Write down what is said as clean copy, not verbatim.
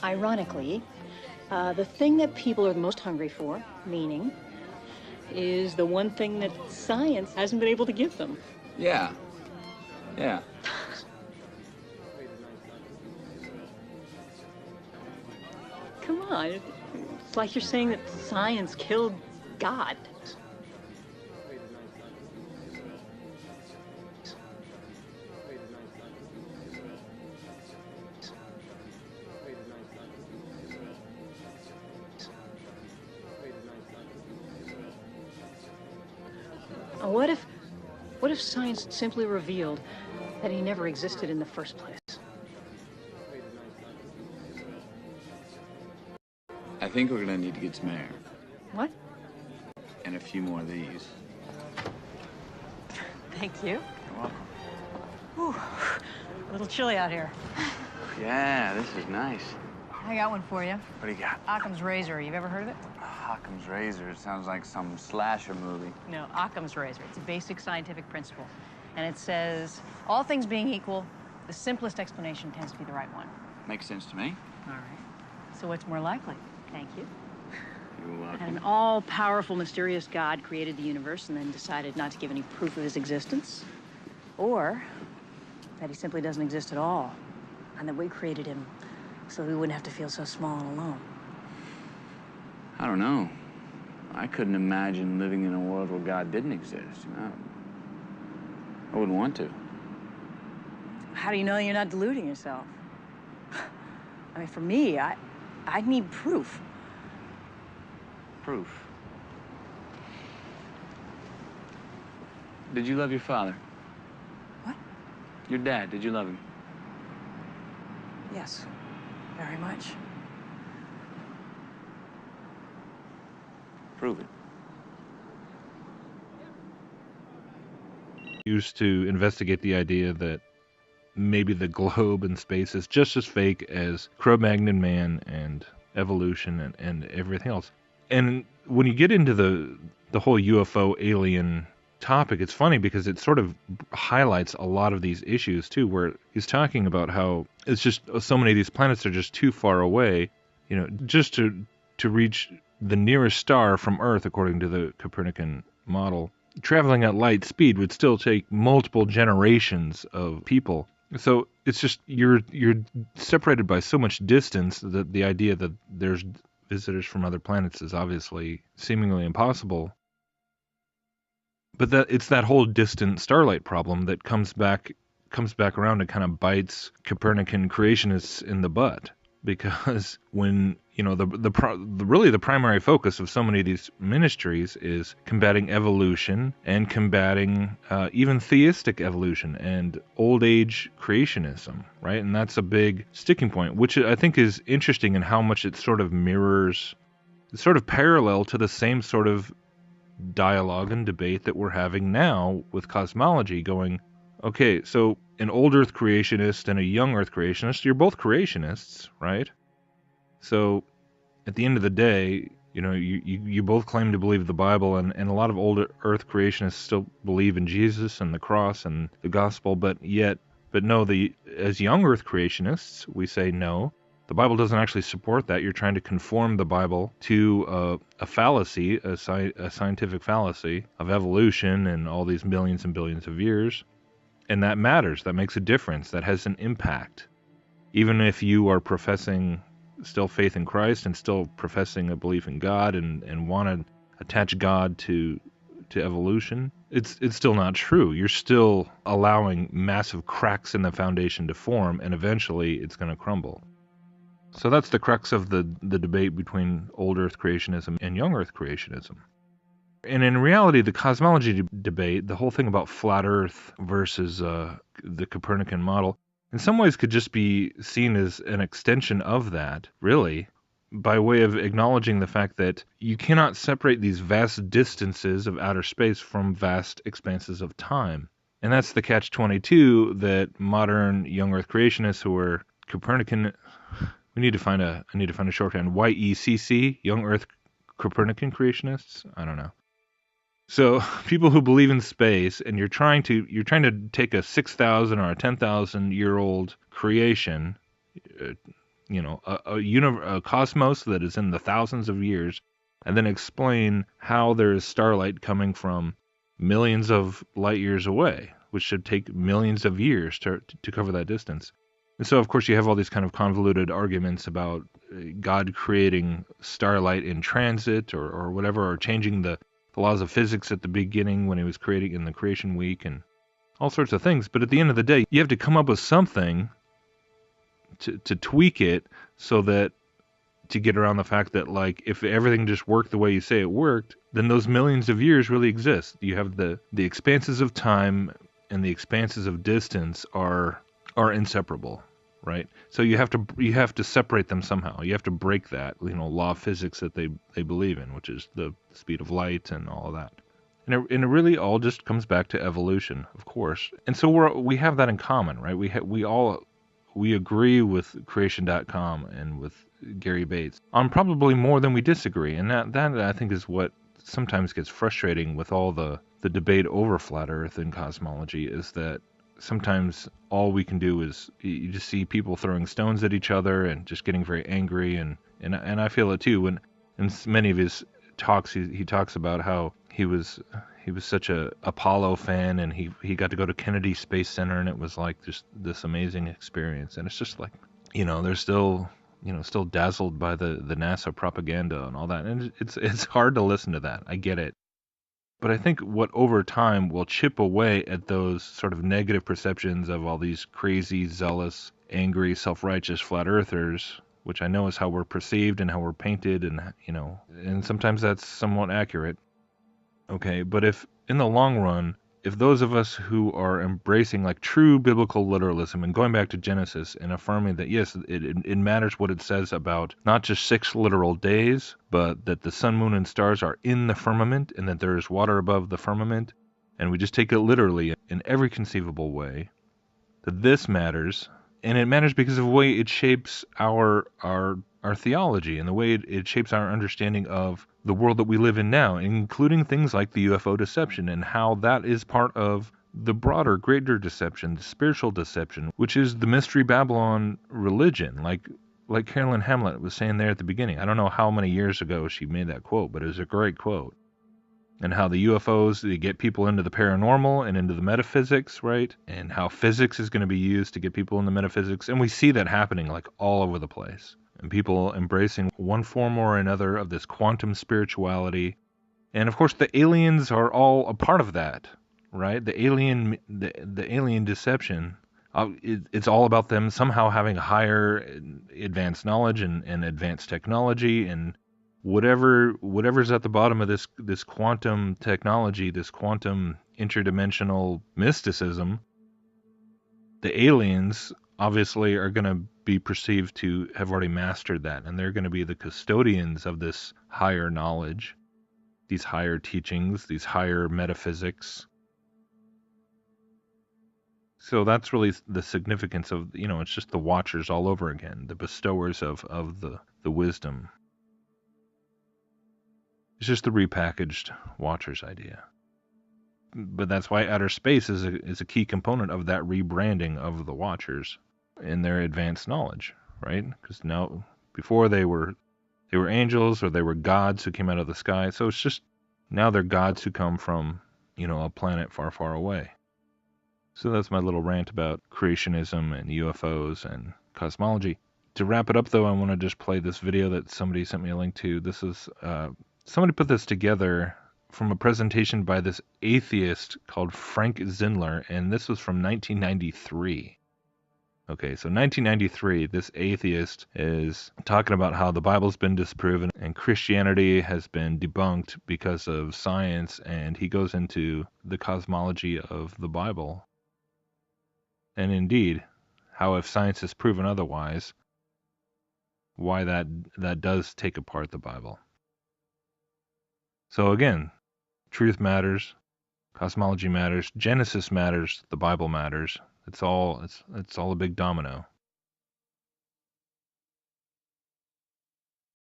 Ironically, the thing that people are the most hungry for, meaning, is the one thing that science hasn't been able to give them. Yeah. Yeah. Come on, it's like you're saying that science killed God. What if science simply revealed that he never existed in the first place? I think we're gonna need to get some air. What? And a few more of these. Thank you. You're welcome. Whew. A little chilly out here. Yeah, this is nice. I got one for you. What do you got? Occam's Razor. You've ever heard of it? Occam's Razor. It sounds like some slasher movie. No, Occam's Razor. It's a basic scientific principle. And it says, all things being equal, the simplest explanation tends to be the right one. Makes sense to me. All right. So what's more likely? Thank you. You're welcome. An all-powerful, mysterious God created the universe and then decided not to give any proof of his existence. Or that he simply doesn't exist at all, and that we created him so we wouldn't have to feel so small and alone. I don't know. I couldn't imagine living in a world where God didn't exist. I wouldn't want to. How do you know you're not deluding yourself? I mean, for me, I need proof. Proof. Did you love your father? What? Your dad, did you love him? Yes, very much. Prove it. Used to investigate the idea that maybe the globe and space is just as fake as Cro-Magnon man and evolution and everything else. And when you get into the whole UFO alien topic, it's funny because it sort of highlights a lot of these issues too, where he's talking about how it's just so many of these planets are just too far away, just to reach the nearest star from Earth, according to the Copernican model. Traveling at light speed would still take multiple generations of people. So it's just you're separated by so much distance that the idea that there's visitors from other planets is obviously seemingly impossible. But it's that whole distant starlight problem that comes back around and kind of bites Copernican creationists in the butt, because when the primary focus of so many of these ministries is combating evolution and combating even theistic evolution and old age creationism, right? And that's a big sticking point, which I think is interesting in how much it sort of mirrors, it's sort of parallel to the same sort of dialogue and debate that we're having now with cosmology, going, okay, so an old Earth creationist and a young Earth creationist, you're both creationists, right? So at the end of the day, you both claim to believe the Bible, and a lot of old Earth creationists still believe in Jesus and the cross and the gospel, but no, as young Earth creationists, we say no. The Bible doesn't actually support that. You're trying to conform the Bible to a fallacy, a scientific fallacy of evolution and all these millions and billions of years. And that matters. That makes a difference. That has an impact. Even if you are professing still faith in Christ and still professing a belief in God and want to attach God to evolution, it's still not true. You're still allowing massive cracks in the foundation to form, and eventually it's going to crumble. So that's the crux of the debate between old Earth creationism and young Earth creationism. And in reality, the cosmology debate, the whole thing about flat Earth versus the Copernican model, in some ways could just be seen as an extension of that, really, by way of acknowledging the fact that you cannot separate these vast distances of outer space from vast expanses of time. And that's the catch-22 that modern young Earth creationists who are Copernican... I need to find a shorthand. YECC, Young Earth Copernican Creationists? I don't know. So people who believe in space, and you're trying to take a 6,000 or a 10,000 year old creation, a cosmos that is in the thousands of years, and then explain how there is starlight coming from millions of light years away, which should take millions of years to cover that distance. And so, of course, you have all these kind of convoluted arguments about God creating starlight in transit or whatever, or changing the laws of physics at the beginning when he was creating in the creation week and all sorts of things. But at the end of the day, you have to come up with something to tweak it so that to get around the fact that, like, if everything just worked the way you say it worked, then those millions of years really exist. You have the expanses of time and the expanses of distance are inseparable, right? So you have to separate them somehow. You have to break that, law of physics that they believe in, which is the speed of light and all of that. And it really all just comes back to evolution, of course. And so we have that in common, right? We agree with creation.com and with Gary Bates on probably more than we disagree. And that I think is what sometimes gets frustrating with all the debate over flat earth and cosmology, is that sometimes all we can do is you just see people throwing stones at each other and just getting very angry. And I feel it too. When in many of his talks, he talks about how he was such a Apollo fan, and he got to go to Kennedy Space Center, and it was like just this amazing experience. And it's just like, they're still dazzled by the NASA propaganda and all that. And it's hard to listen to that. I get it. But I think what over time will chip away at those sort of negative perceptions of all these crazy, zealous, angry, self-righteous flat earthers, which I know is how we're perceived and how we're painted, and sometimes that's somewhat accurate. Okay, but if in the long run, if those of us who are embracing like true biblical literalism and going back to Genesis and affirming that yes, it matters what it says about not just 6 literal days, but that the sun, moon, and stars are in the firmament and that there is water above the firmament, and we just take it literally in every conceivable way, that this matters, and it matters because of the way it shapes our theology and the way it shapes our understanding of the world that we live in now, including things like the UFO deception and how that is part of the broader, greater deception, the spiritual deception, which is the Mystery Babylon religion, like Carolyn Hamlet was saying there at the beginning. I don't know how many years ago she made that quote, but it was a great quote. And how the UFOs, they get people into the paranormal and into the metaphysics, right? And how physics is going to be used to get people into metaphysics. And we see that happening like all over the place. And people embracing one form or another of this quantum spirituality. And of course, the aliens are all a part of that, right? The alien deception, it's all about them somehow having higher advanced knowledge and advanced technology, and whatever's at the bottom of this quantum technology, this quantum interdimensional mysticism, the aliens obviously are going to be perceived to have already mastered that, and they're going to be the custodians of this higher knowledge, these higher teachings, these higher metaphysics. So that's really the significance of, it's just the watchers all over again, the bestowers of the wisdom. It's just the repackaged watchers idea. But that's why outer space is a key component of that rebranding of the watchers in their advanced knowledge, right? Because now, before they were angels or they were gods who came out of the sky. So it's just now they're gods who come from, a planet far, far away. So that's my little rant about creationism and UFOs and cosmology. To wrap it up, though, I want to just play this video that somebody sent me a link to. This is somebody put this together from a presentation by this atheist called Frank Zindler, and this was from 1993. Okay, so 1993, this atheist is talking about how the Bible's been disproven and Christianity has been debunked because of science, and he goes into the cosmology of the Bible. And indeed, how if science has proven otherwise, why that does take apart the Bible. So again, truth matters, cosmology matters, Genesis matters, the Bible matters. It's all a big domino.